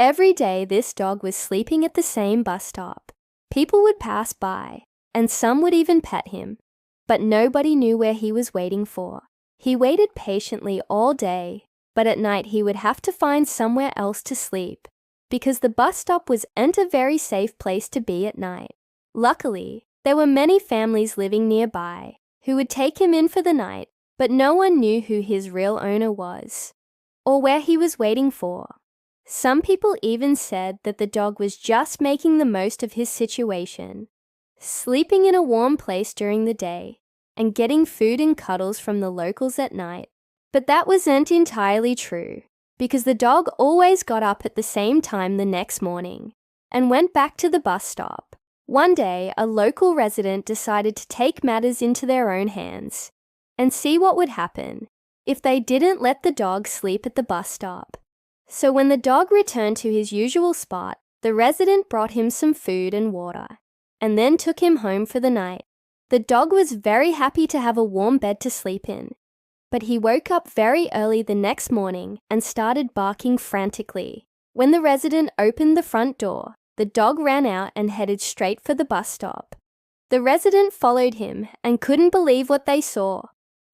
Every day this dog was sleeping at the same bus stop. People would pass by, and some would even pet him, but nobody knew where he was waiting for. He waited patiently all day, but at night he would have to find somewhere else to sleep, because the bus stop wasn't a very safe place to be at night. Luckily, there were many families living nearby who would take him in for the night, but no one knew who his real owner was, or where he was waiting for. Some people even said that the dog was just making the most of his situation, sleeping in a warm place during the day and getting food and cuddles from the locals at night. But that wasn't entirely true, because the dog always got up at the same time the next morning and went back to the bus stop. One day, a local resident decided to take matters into their own hands and see what would happen if they didn't let the dog sleep at the bus stop. So when the dog returned to his usual spot, the resident brought him some food and water, and then took him home for the night. The dog was very happy to have a warm bed to sleep in, but he woke up very early the next morning and started barking frantically. When the resident opened the front door, the dog ran out and headed straight for the bus stop. The resident followed him and couldn't believe what they saw.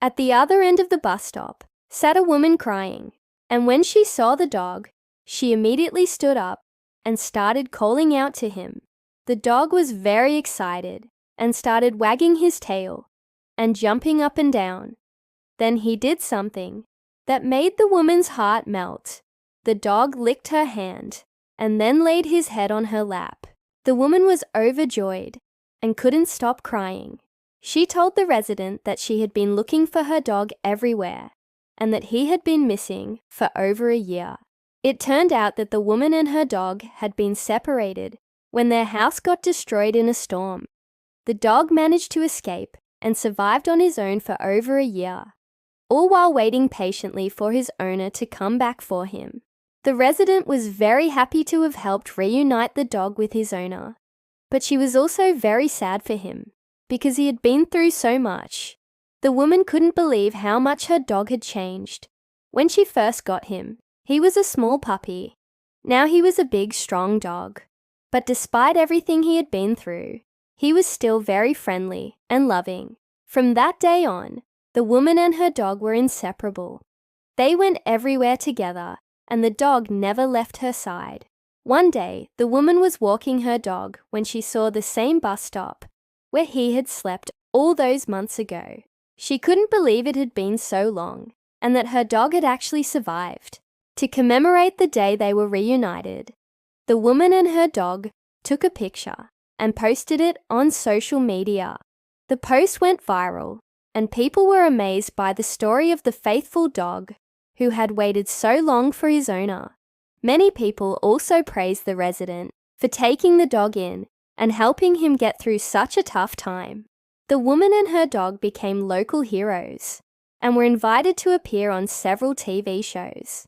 At the other end of the bus stop sat a woman crying, and when she saw the dog, she immediately stood up and started calling out to him. The dog was very excited and started wagging his tail and jumping up and down. Then he did something that made the woman's heart melt. The dog licked her hand and then laid his head on her lap. The woman was overjoyed and couldn't stop crying. She told the resident that she had been looking for her dog everywhere and that he had been missing for over a year. It turned out that the woman and her dog had been separated when their house got destroyed in a storm. The dog managed to escape and survived on his own for over a year, all while waiting patiently for his owner to come back for him. The resident was very happy to have helped reunite the dog with his owner, but she was also very sad for him because he had been through so much. The woman couldn't believe how much her dog had changed. When she first got him, he was a small puppy. Now he was a big, strong dog. But despite everything he had been through, he was still very friendly and loving. From that day on, the woman and her dog were inseparable. They went everywhere together, and the dog never left her side. One day, the woman was walking her dog when she saw the same bus stop where he had slept all those months ago. She couldn't believe it had been so long, and that her dog had actually survived. To commemorate the day they were reunited, the woman and her dog took a picture and posted it on social media. The post went viral, and people were amazed by the story of the faithful dog who had waited so long for his owner. Many people also praised the resident for taking the dog in and helping him get through such a tough time. The woman and her dog became local heroes and were invited to appear on several TV shows.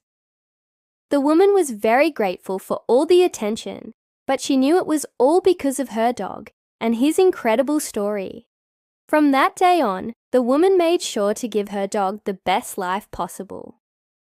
The woman was very grateful for all the attention, but she knew it was all because of her dog and his incredible story. From that day on, the woman made sure to give her dog the best life possible.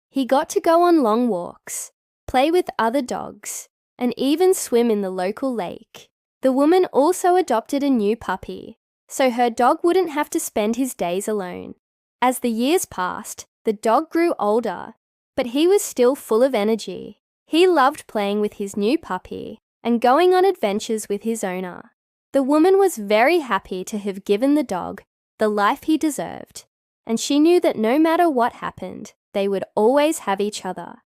He got to go on long walks, play with other dogs, and even swim in the local lake. The woman also adopted a new puppy, so her dog wouldn't have to spend his days alone. As the years passed, the dog grew older, but he was still full of energy. He loved playing with his new puppy and going on adventures with his owner. The woman was very happy to have given the dog the life he deserved, and she knew that no matter what happened, they would always have each other.